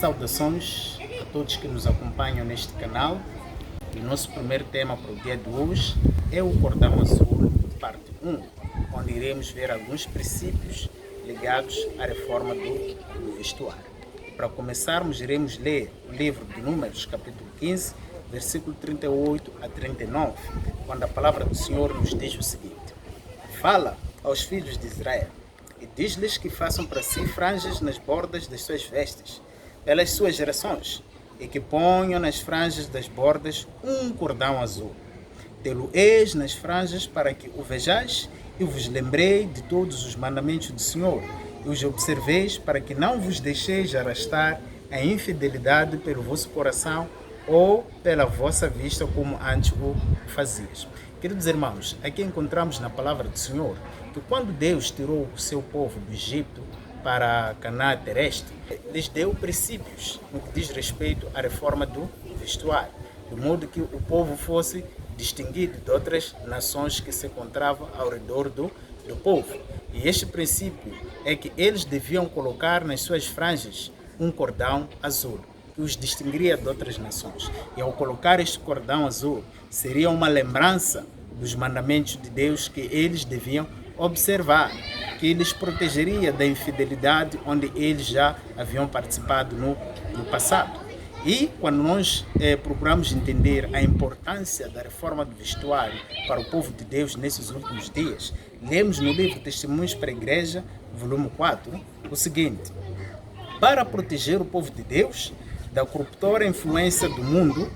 Saudações a todos que nos acompanham neste canal. O nosso primeiro tema para o dia de hoje é o cordão azul, parte 1, onde iremos ver alguns princípios ligados à reforma do vestuário. Para começarmos, iremos ler o livro de Números, capítulo 15, versículo 38 a 39, quando a palavra do Senhor nos diz o seguinte: Fala aos filhos de Israel e diz-lhes que façam para si franjas nas bordas das suas vestes, pelas suas gerações, e que ponham nas franjas das bordas um cordão azul. Tê-lo-eis nas franjas para que o vejais e vos lembrei de todos os mandamentos do Senhor, e os observeis para que não vos deixeis arrastar a infidelidade pelo vosso coração ou pela vossa vista, como antes o fazias. Queridos irmãos, aqui encontramos na palavra do Senhor que quando Deus tirou o seu povo do Egito para Canaã terrestre, lhes deu princípios no que diz respeito à reforma do vestuário, de modo que o povo fosse distinguido de outras nações que se encontravam ao redor do povo. E este princípio é que eles deviam colocar nas suas franjas um cordão azul, que os distinguiria de outras nações. E ao colocar este cordão azul, seria uma lembrança dos mandamentos de Deus que eles deviam observar, que eles protegeria da infidelidade onde eles já haviam participado no passado. E quando nós procuramos entender a importância da reforma do vestuário para o povo de Deus nesses últimos dias, lemos no livro Testemunhos para a Igreja, volume 4, o seguinte: para proteger o povo de Deus da corruptora influência do mundo,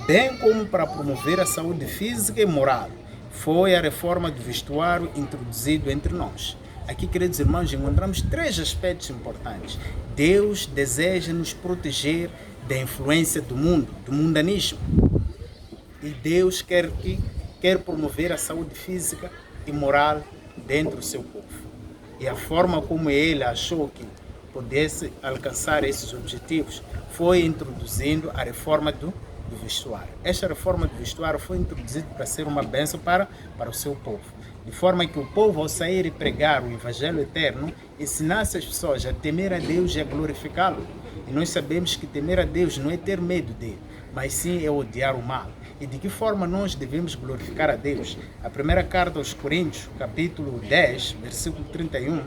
bem como para promover a saúde física e moral, foi a reforma do vestuário introduzido entre nós. Aqui, queridos irmãos, encontramos três aspectos importantes. Deus deseja nos proteger da influência do mundo, do mundanismo. E Deus quer promover a saúde física e moral dentro do seu povo. E a forma como ele achou que pudesse alcançar esses objetivos foi introduzindo a reforma do vestuário. Esta reforma do vestuário foi introduzida para ser uma bênção para o seu povo, de forma que o povo, ao sair e pregar o Evangelho eterno, ensinasse as pessoas a temer a Deus e a glorificá-lo. E nós sabemos que temer a Deus não é ter medo dele, mas sim é odiar o mal. E de que forma nós devemos glorificar a Deus? A primeira carta aos Coríntios, capítulo 10, versículo 31,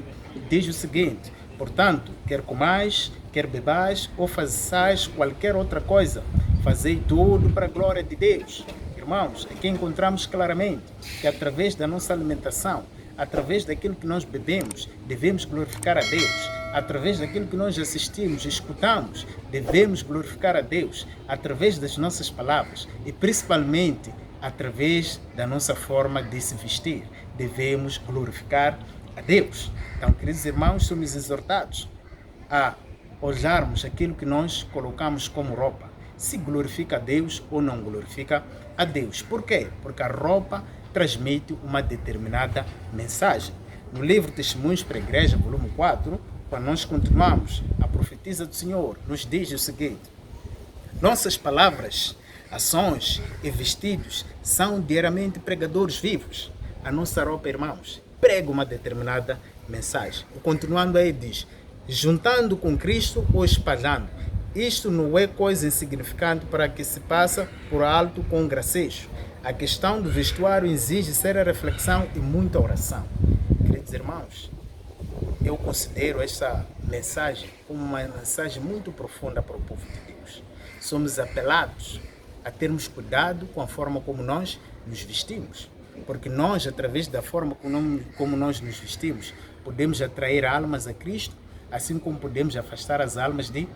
diz o seguinte: portanto, quer comais, quer bebais, ou façais qualquer outra coisa, fazei tudo para a glória de Deus. Irmãos, aqui encontramos claramente que através da nossa alimentação, através daquilo que nós bebemos, devemos glorificar a Deus. Através daquilo que nós assistimos e escutamos, devemos glorificar a Deus. Através das nossas palavras e principalmente através da nossa forma de se vestir, devemos glorificar a Deus. Então, queridos irmãos, somos exortados a olharmos aquilo que nós colocamos como roupa, se glorifica a Deus ou não glorifica a Deus. Por quê? Porque a roupa transmite uma determinada mensagem. No livro Testemunhos para a Igreja, volume 4, quando nós continuamos, a profetisa do Senhor nos diz o seguinte: nossas palavras, ações e vestidos são diariamente pregadores vivos. A nossa roupa, irmãos, prega uma determinada mensagem. Continuando aí diz: juntando com Cristo ou espalhando. Isto não é coisa insignificante para que se passa por alto com gracejo. A questão do vestuário exige séria reflexão e muita oração. Queridos irmãos, eu considero esta mensagem como uma mensagem muito profunda para o povo de Deus. Somos apelados a termos cuidado com a forma como nós nos vestimos, porque nós, através da forma como nós nos vestimos, podemos atrair almas a Cristo, assim como podemos afastar as almas de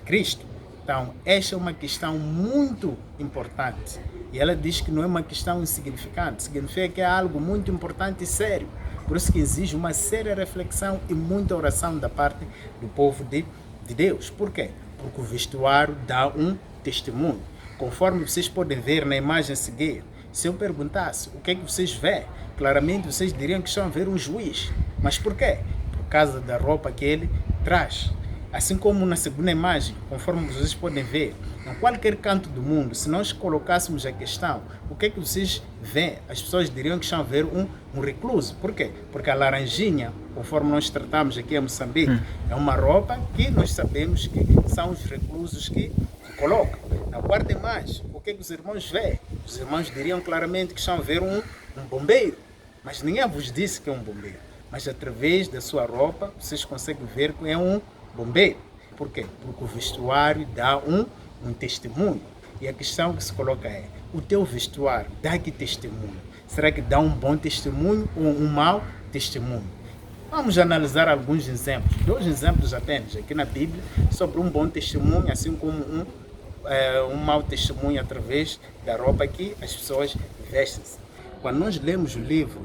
Cristo. Então, esta é uma questão muito importante. E ela diz que não é uma questão insignificante. Significa que é algo muito importante e sério. Por isso que exige uma séria reflexão e muita oração da parte do povo de Deus. Por quê? Porque o vestuário dá um testemunho. Conforme vocês podem ver na imagem a seguir, se eu perguntasse o que é que vocês veem, claramente vocês diriam que estão a ver um juiz. Mas por quê? Por causa da roupa que ele traz. Assim como na segunda imagem, conforme vocês podem ver, em qualquer canto do mundo, se nós colocássemos a questão, o que é que vocês veem? As pessoas diriam que estão a ver um recluso. Por quê? Porque a laranjinha, conforme nós tratamos aqui em Moçambique, é uma roupa que nós sabemos que são os reclusos que colocam. Na quarta imagem, o que é que os irmãos veem? Os irmãos diriam claramente que estão a ver um bombeiro. Mas ninguém vos disse que é um bombeiro. Mas através da sua roupa, vocês conseguem ver que é um bombeiro. Por quê? Porque o vestuário dá um testemunho. E a questão que se coloca é, o teu vestuário dá que testemunho? Será que dá um bom testemunho ou um mau testemunho? Vamos analisar alguns exemplos, 2 exemplos apenas aqui na Bíblia, sobre um bom testemunho, assim como um mau testemunho através da roupa que as pessoas vestem-se. Quando nós lemos o livro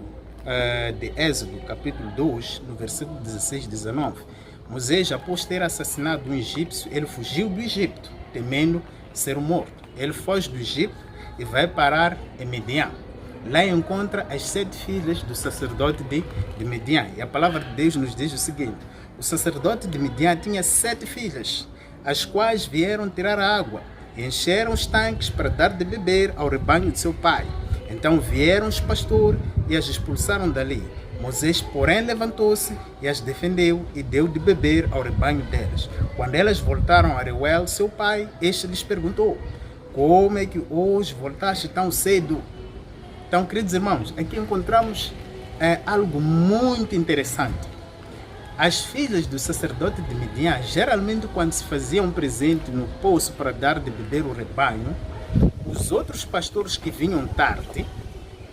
de Êxodo, capítulo 2, no versículo 16 e 19, Moisés, após ter assassinado um egípcio, ele fugiu do Egito, temendo ser morto. Ele foge do Egito e vai parar em Midian. Lá encontra as 7 filhas do sacerdote de Midian. E a palavra de Deus nos diz o seguinte: o sacerdote de Midian tinha 7 filhas, as quais vieram tirar água e encheram os tanques para dar de beber ao rebanho de seu pai. Então vieram os pastores e as expulsaram dali. Moisés, porém, levantou-se e as defendeu e deu de beber ao rebanho delas. Quando elas voltaram a Reuel, seu pai, este lhes perguntou: como é que hoje voltaste tão cedo? Então, queridos irmãos, aqui encontramos algo muito interessante. As filhas do sacerdote de Midian, geralmente quando se fazia um presente no poço para dar de beber o rebanho, os outros pastores que vinham tarde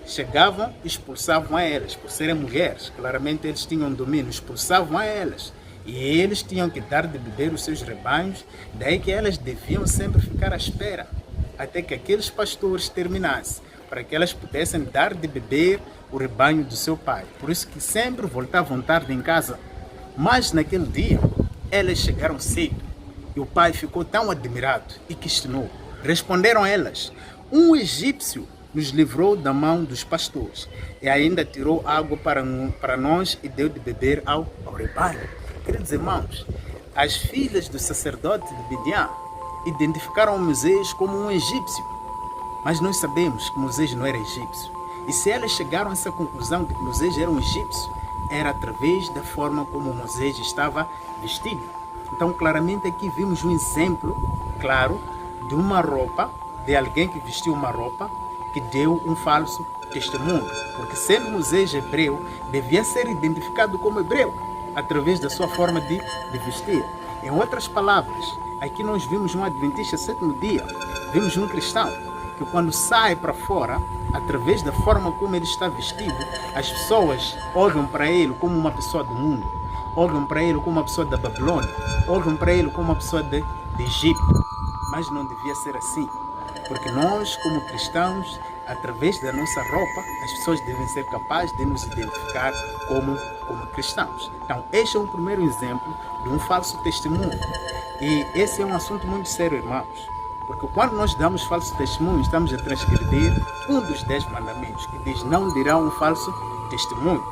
chegavam e expulsavam a elas, por serem mulheres. Claramente eles tinham domínio, expulsavam a elas. E eles tinham que dar de beber os seus rebanhos, daí que elas deviam sempre ficar à espera, até que aqueles pastores terminassem, para que elas pudessem dar de beber o rebanho do seu pai. Por isso que sempre voltavam tarde em casa. Mas naquele dia, elas chegaram cedo, e o pai ficou tão admirado e questionou. Responderam elas: um egípcio nos livrou da mão dos pastores e ainda tirou água para nós e deu de beber ao rebanho. Queridos irmãos, as filhas do sacerdote de Midian identificaram Moisés como um egípcio, mas nós sabemos que Moisés não era egípcio. E se elas chegaram a essa conclusão de que Moisés era um egípcio, era através da forma como Moisés estava vestido. Então, claramente aqui vimos um exemplo claro de uma roupa, de alguém que vestiu uma roupa que deu um falso testemunho. Porque sendo Moisés hebreu, devia ser identificado como hebreu, através da sua forma de vestir. Em outras palavras, aqui nós vimos um adventista sétimo dia, vimos um cristão, que quando sai para fora, através da forma como ele está vestido, as pessoas olham para ele como uma pessoa do mundo, olham para ele como uma pessoa da Babilônia, olham para ele como uma pessoa de Egito. Mas não devia ser assim, porque nós, como cristãos, através da nossa roupa, as pessoas devem ser capazes de nos identificar como cristãos. Então, este é o primeiro exemplo de um falso testemunho. E esse é um assunto muito sério, irmãos, porque quando nós damos falso testemunho, estamos a transgredir um dos 10 mandamentos, que diz: não dirá um falso testemunho.